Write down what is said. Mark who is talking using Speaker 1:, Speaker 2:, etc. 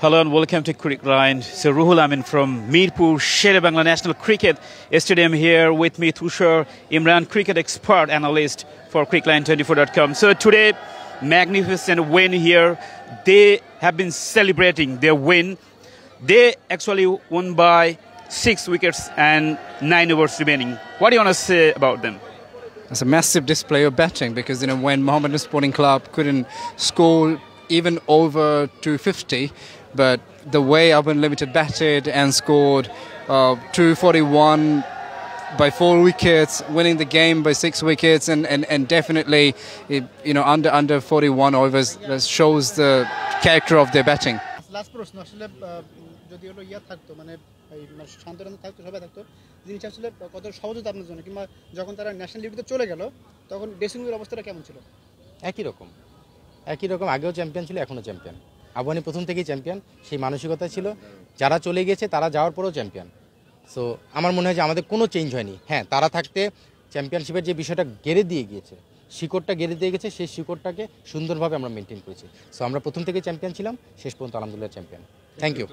Speaker 1: Hello and welcome to Cricket Line. So Ruhul Amin from Mirpur Sher-e-Bangla National Cricket Stadium here with me, Tushar Imran, cricket expert analyst for crickline24.com. So today, magnificent win here. They have been celebrating their win. They actually won by 6 wickets and 9 overs remaining. What do you want to say about them?
Speaker 2: It's a massive display of batting because when Mohammedan Sporting Club couldn't score even over 250, but the way Urban Limited batted and scored 241 by 4 wickets, winning the game by 6 wickets, and definitely, under 41 overs, that shows the character of their batting.
Speaker 3: Last প্রশ্ন আসলে যদি হলো থাকতো মানে শান্তরন থাকতো সবাই থাকতো জিনিসটা আসলে কত সহজ হতো আপনার জন্য কিংবা যখন তারা ন্যাশনাল লিগে চলে গেল তখন ড্রেসিং রুমের অবস্থাটা কেমন ছিল?
Speaker 4: একই রকম আগেও চ্যাম্পিয়ন ছিল, এখনও চ্যাম্পিয়ন। আফগানি প্রথম থেকেই চ্যাম্পিয়ন, সেই মানসিকতা ছিল। যারা চলে গিয়েছে তারা যাওয়ার পরেও চ্যাম্পিয়ন। সো আমার মনে হয় যে আমাদের কোনো চেঞ্জ হয়নি। হ্যাঁ, তারা থাকতে চ্যাম্পিয়নশিপের যে বিষয়টা গেড়ে দিয়ে গিয়েছে, শিকড়টা গেড়ে দিয়ে গেছে, সেই শিকড়টাকে সুন্দরভাবে আমরা মেনটেন করেছি। সো আমরা প্রথম থেকে চ্যাম্পিয়ন ছিলাম, শেষ পর্যন্ত আলহামদুলিল্লাহ চ্যাম্পিয়ন। Thank you.